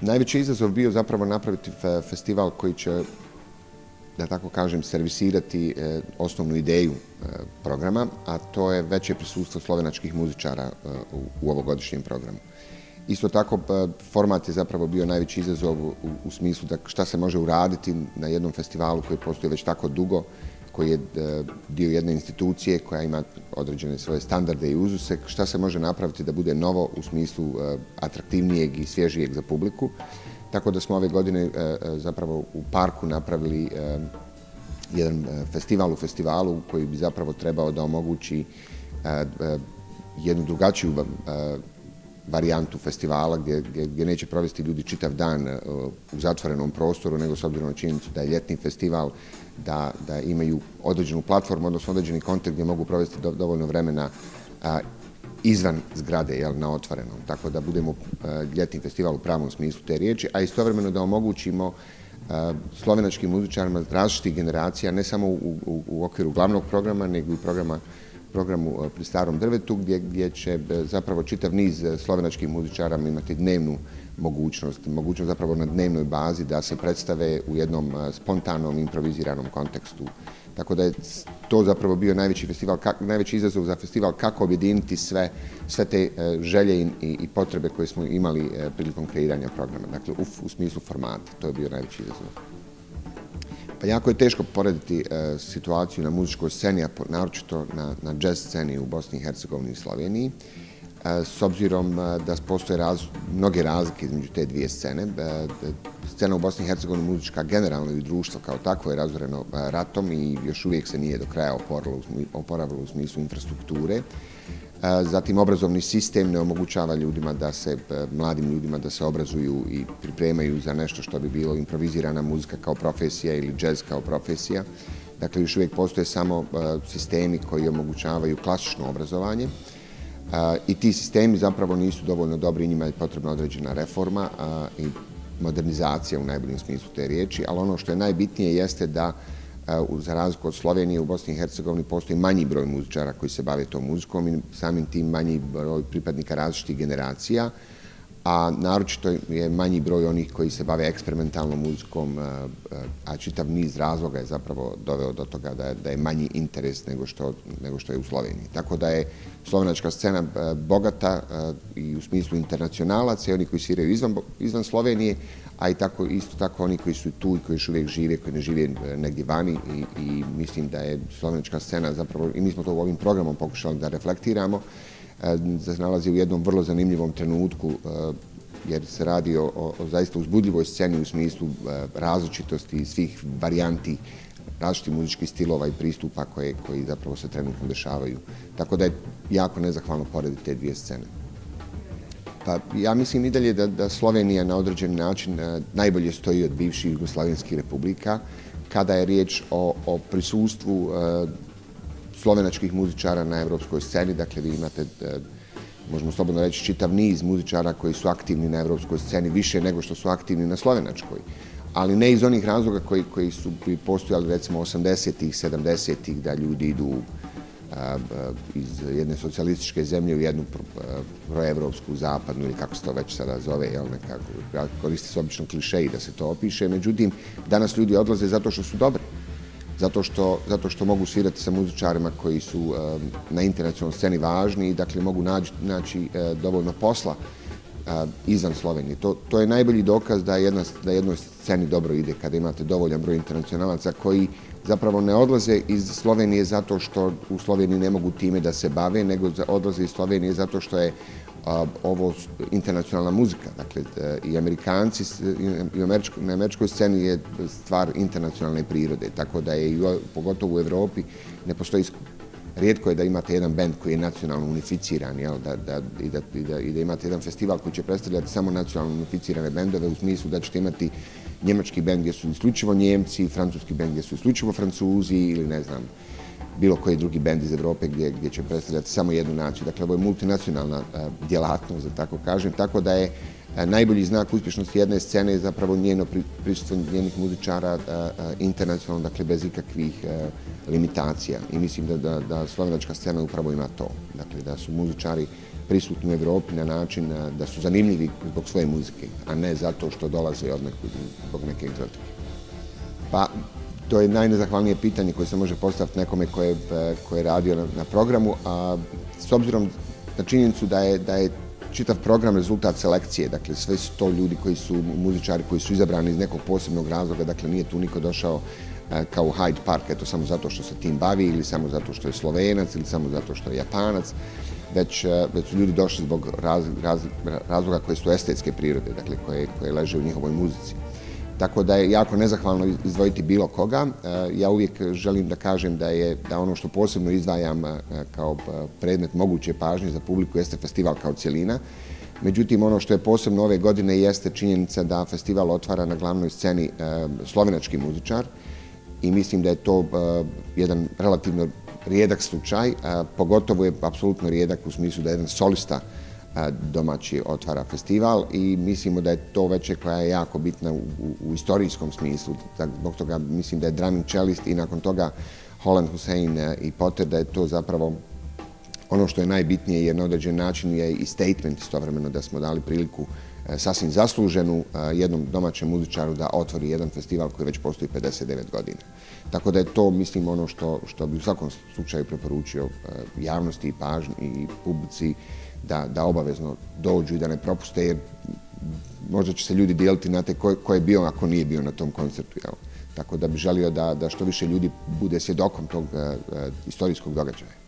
Najveći izazov bio zapravo napraviti festival koji će, da tako kažem, servisirati osnovnu ideju programa, a to je veće prisustvo slovenačkih muzičara u ovogodišnjem programu. Isto tako, format je zapravo bio najveći izazov u smislu da šta se može uraditi na jednom festivalu koji postoji već tako dugo, koji je dio jedne institucije koja ima određene svoje standarde i uzuse, šta se može napraviti da bude novo u smislu atraktivnijeg i svježijeg za publiku. Tako da smo ove godine zapravo u parku napravili jedan festival u festivalu koji bi zapravo trebao da omogući jednu drugačiju varijantu festivala gdje neće provesti ljudi čitav dan u zatvorenom prostoru, nego s obzirom na činjenicu da je ljetni festival, da imaju određenu platformu, odnosno određeni kontekst gdje mogu provesti dovoljno vremena izvan zgrade, na otvorenom. Tako da budemo ljetni festival u pravom smislu te riječi, a istovremeno da omogućimo slovenačkim muzičarima različitih generacija, ne samo u okviru glavnog programa, nego i programu pri Starom drvetu, gdje će zapravo čitav niz slovenačkih muzičara imati dnevnu mogućnost zapravo na dnevnoj bazi da se predstave u jednom spontanom, improviziranom kontekstu. Tako da je to zapravo bio najveći izazov za festival, kako objediniti sve te želje i potrebe koje smo imali prilikom kreiranja programa, dakle u smislu formata. To je bio najveći izazov. Pa jako je teško porediti situaciju na muzičkoj sceni, a naročito na jazz sceni u Bosni i Hercegovini i Sloveniji, s obzirom da postoje mnoge razlike između te dvije scene. Scena u Bosni i Hercegovini muzička generalno i društvo kao takvo je razoreno ratom i još uvijek se nije do kraja oporavilo u smislu infrastrukture. Zatim, obrazovni sistem ne omogućava mladim ljudima da se obrazuju i pripremaju za nešto što bi bilo improvizirana muzika kao profesija ili jazz kao profesija. Dakle, još uvijek postoje samo sistemi koji omogućavaju klasično obrazovanje i ti sistemi zapravo nisu dovoljno dobri, njima je potrebna određena reforma i modernizacija u najboljem smislu te riječi, ali ono što je najbitnije jeste da za razliku od Slovenije, u Bosni i Hercegovini postoji manji broj muzičara koji se bave tom muzikom i samim tim manji broj pripadnika različitih generacija, a naročito je manji broj onih koji se bave eksperimentalnom muzikom, a čitav niz razloga je zapravo doveo do toga da je manji interes nego što je u Sloveniji. Tako da je slovenačka scena bogata i u smislu internacionalaca i oni koji sviraju izvan Slovenije, a isto tako oni koji su tu i koji još uvijek žive, koji ne žive negdje vani i mislim da je slovenačka scena zapravo, i mi smo to ovim programom pokušali da reflektiramo, se nalazi u jednom vrlo zanimljivom trenutku jer se radi o zaista uzbudljivoj sceni u smislu različitosti svih varijanti, različitih muzičkih stilova i pristupa koji zapravo se trenutno dešavaju. Tako da je jako nezahvalno porediti te dvije scene. Pa ja mislim i dalje da Slovenija na određeni način najbolje stoji od bivših jugoslavenskih republika kada je riječ o prisustvu slovenačkih muzičara na evropskoj sceni. Dakle, vi imate, možemo slobodno reći, čitav niz muzičara koji su aktivni na evropskoj sceni više nego što su aktivni na slovenačkoj. Ali ne iz onih razloga koji su postojali recimo 80-ih, 70-ih, da ljudi idu iz jedne socijalističke zemlje u jednu proevropsku, zapadnu ili kako se to već sada zove, koristi se obično klišeji da se to opiše. Međutim, danas ljudi odlaze zato što su dobri. Zato što mogu svirati sa muzičarima koji su na internacionalnoj sceni važni i dakle mogu naći dovoljno posla izvan Slovenije. To je najbolji dokaz da jednoj sceni dobro ide kada imate dovoljan broj internacionalaca koji zapravo ne odlaze iz Slovenije zato što u Sloveniji ne mogu time da se bave, nego odlaze iz Slovenije zato što je ovo internacionalna muzika. Dakle, i Amerikanci na američkoj sceni je stvar internacionalne prirode, tako da je pogotovo u Evropi ne postoji, rijetko je da imate jedan bend koji je nacionalno unificiran i da imate jedan festival koji će predstavljati samo nacionalno unificirane bendove u smislu da ćete imati njemački bend gdje su isključivo Njemci, francuski bend gdje su isključivo Francuzi ili ne znam, bilo koji drugi bend iz Evrope gdje će predstavljati samo jednu naciju. Dakle, ovo je multinacionalna djelatnost, da tako kažem, tako da je Najbolji znak uspješnosti jedne scene je zapravo njeno prisustvo njenih muzičara internacionalno, dakle bez ikakvih limitacija. I mislim da slovenačka scena upravo ima to. Dakle, da su muzičari prisutni u Evropi na način da su zanimljivi zbog svoje muzike, a ne zato što dolaze od nekud, zbog neke egzotike. Pa, to je najnezahvalnije pitanje koje se može postaviti nekome ko je radio na programu, a s obzirom na činjenicu da je čitav program rezultat selekcije, dakle sve su to ljudi koji su muzičari koji su izabrani iz nekog posebnog razloga, dakle nije tu niko došao kao u Hyde Park, eto samo zato što se tim bavi ili samo zato što je Slovenac ili samo zato što je Japanac, već su ljudi došli zbog razloga koje su estetske prirode, dakle koje leže u njihovoj muzici. Tako da je jako nezahvalno izdvojiti bilo koga. Ja uvijek želim da kažem da ono što posebno izdvajam kao predmet moguće pažnje za publiku jeste festival kao cjelina. Međutim, ono što je posebno ove godine jeste činjenica da festival otvara na glavnoj sceni slovenački muzičar i mislim da je to jedan relativno rijedak slučaj, pogotovo je apsolutno rijedak u smislu da jedan solista domaći otvara festival i mislimo da je to večer koja je jako bitna u istorijskom smislu. Zbog toga mislim da je drumming cellist i nakon toga Holland Hussein i Potter, da je to zapravo ono što je najbitnije jer na određen način je i statement istovremeno da smo dali priliku sasvim zasluženu jednom domaćem muzičaru da otvori jedan festival koji već postoji 59 godina. Tako da je to, mislim, ono što bi u svakom slučaju preporučio javnosti i pažnji i publici da obavezno dođu i da ne propuste, jer možda će se ljudi dijeliti na te ko je bio ako nije bio na tom koncertu. Tako da bi želio da što više ljudi bude svjedokom tog istorijskog događaja.